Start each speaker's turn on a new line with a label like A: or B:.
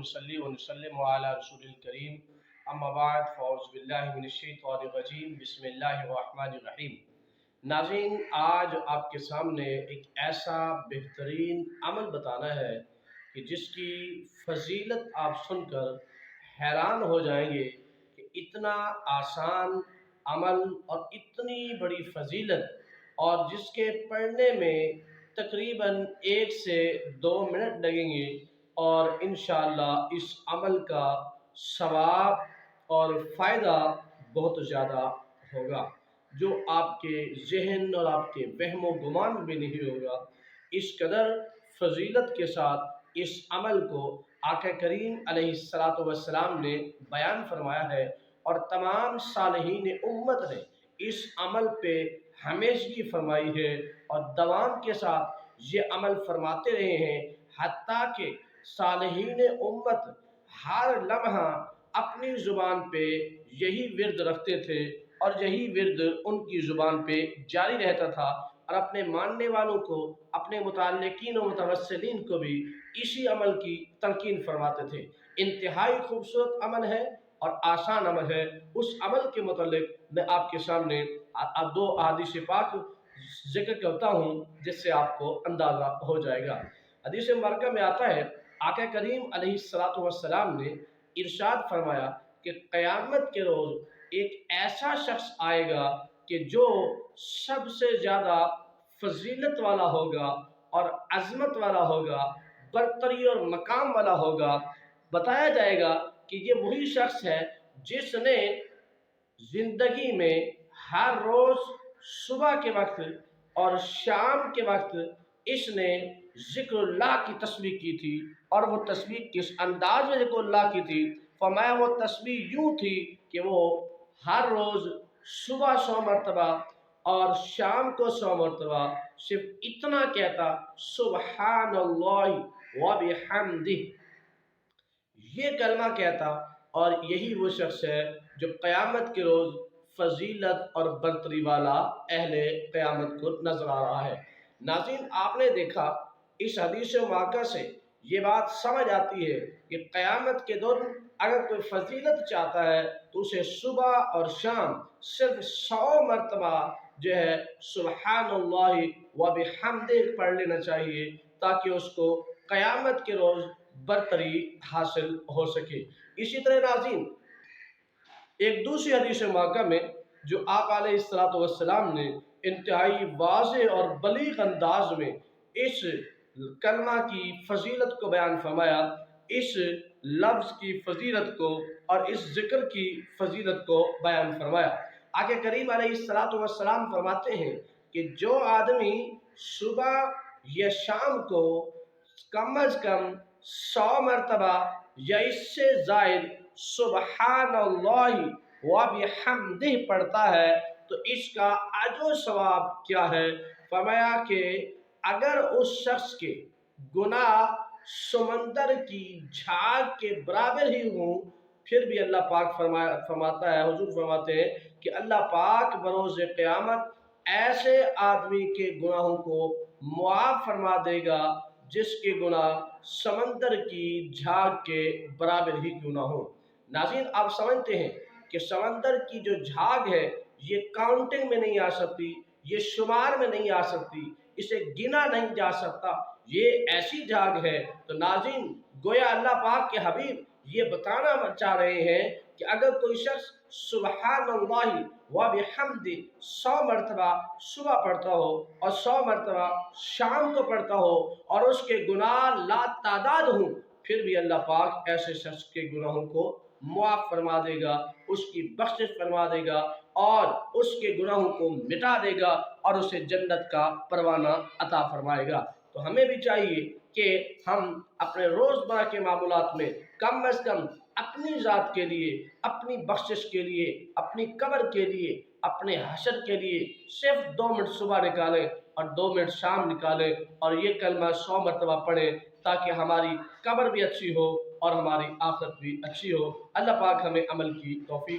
A: नसल्ली व नसल्लिमु अला रसूलिल करीम अम्मा बाद फ़अऊज़ु बिल्लाहि मिनश्शैतानिर रजीम बिस्मिल्लाहिर रहमानिर रहीम। नाज़रीन, आज आपके सामने एक ऐसा बेहतरीन अमल बताना है कि जिसकी फजीलत आप सुनकर हैरान हो जाएंगे कि इतना आसान अमल और इतनी बड़ी फजीलत, और जिसके पढ़ने में तकरीबन 1 से 2 मिनट लगेंगे और इंशाअल्लाह इस अमल का सवाब और फ़ायदा बहुत ज़्यादा होगा, जो आपके ज़हन और आपके वहमो गुमान भी नहीं होगा। इस कदर फजीलत के साथ इस अमल को आका करीम अलैहिस्सलातु वस्सलाम ने बयान फरमाया है और तमाम सालिहीन उम्मत ने इस अमल पे हमेशगी फरमाई है और दवाम के साथ ये अमल फरमाते रहे हैं, हत्ता कि सालिहीन उम्मत हर लम्हा अपनी ज़ुबान पे यही विर्द रखते थे और यही विर्द उनकी ज़ुबान पे जारी रहता था और अपने मानने वालों को, अपने मुतअल्लिकीन और मुतवस्सिलीन को भी इसी अमल की तलकीन फरमाते थे। इंतहाई खूबसूरत अमल है और आसान अमल है। उस अमल के मुतालिक मैं आपके सामने अब 2 अहादीस पाक जिक्र करता हूँ, जिससे आपको अंदाज़ा हो जाएगा। हदीस मुबारक में आता है, आका करीम अलैहिस्सलातु वस्सलाम ने इरशाद फरमाया कि क़यामत के रोज़ एक ऐसा शख्स आएगा कि जो सबसे ज़्यादा फजीलत वाला होगा और अज़मत वाला होगा, बरतरी और मकाम वाला होगा। बताया जाएगा कि ये वही शख्स है जिसने ज़िंदगी में हर रोज़ सुबह के वक्त और शाम के वक्त इसने ज़िक्रुल्लाह की तस्बीह की थी। और वो तस्बीह किस अंदाज में ज़िक्रुल्लाह की थी? फरमाया वो तस्बीह यूँ थी कि वो हर रोज़ सुबह 100 मरतबा और शाम को 100 मरतबा सिर्फ इतना कहता, सुब्हानल्लाहि व बिहम्दिही, ये कलमा कहता। और यही वो शख्स है जो क़यामत के रोज़ फजीलत और बरतरी वाला अहले क़यामत को नज़र आ रहा है। नाज़रीन, आपने देखा इस हदीस मुबारका से ये बात समझ आती है कि क़यामत के दिन अगर कोई फजीलत चाहता है तो उसे सुबह और शाम सिर्फ 100 मरतबा जो है सुब्हानल्लाहि व बिहम्दिही पढ़ लेना चाहिए, ताकि उसको क़यामत के रोज़ बरतरी हासिल हो सके। इसी तरह नाज़रीन, एक दूसरी हदीस मुबारका में जो आप अलैहिस्सलातु वस्सलाम ने इंतहाई वाज़ेह और बलीग़ अंदाज में इस कलमा की फजीलत को बयान फरमाया, इस लफ्ज़ की फजीलत को और इस ज़िक्र की फजीलत को बयान फरमाया। आगे करीम अलैहिस्सलातु वस्सलाम फरमाते हैं कि जो आदमी सुबह या शाम को कम अज़ कम 100 मरतबा या इससे ज़ायद सुब्हानल्लाहि व बिहम्दिही पढ़ता है तो इसका अजर सवाब क्या है? फरमाया कि अगर उस शख्स के गुनाह समंदर की झाग के बराबर ही हों, फिर भी अल्लाह पाक फरमाता है, हुजूर फरमाते हैं कि अल्लाह पाक बरोज़ क़यामत ऐसे आदमी के गुनाहों को मुआफ़ फरमा देगा जिसके गुनाह समंदर की झाग के बराबर ही क्यों ना हो। नाज़रीन, आप समझते हैं कि समंदर की जो झाग है ये काउंटिंग में नहीं आ सकती, ये शुमार में नहीं आ सकती, इसे गिना नहीं जा सकता, ये ऐसी झाग है। तो नाज़रीन, गोया अल्लाह पाक के हबीब ये बताना चाह रहे हैं कि अगर कोई शख्स सुब्हानल्लाहि व बिहम्दिही 100 मरतबा सुबह पढ़ता हो और 100 मरतबा शाम को पढ़ता हो और उसके गुनाह लातादाद हों, फिर भी अल्लाह पाक ऐसे शख्स के गुनाहों को मुआफ़ फरमा देगा, उसकी बख्शिश फरमा देगा और उसके गुनाहों को मिटा देगा और उसे जन्नत का परवाना अता फरमाएगा। तो हमें भी चाहिए कि हम अपने रोज़मर्रा के मामूलात में कम अज़ कम अपनी ज़ात के लिए, अपनी बख्शिश के लिए, अपनी कब्र के लिए, अपने हशर के लिए सिर्फ 2 मिनट सुबह निकालें और 2 मिनट शाम निकालें और ये कलमा 100 मरतबा पढ़ें, ताकि हमारी कब्र भी अच्छी हो और हमारी आखिरत भी अच्छी हो। अल्लाह पाक हमें अमल की तौफीक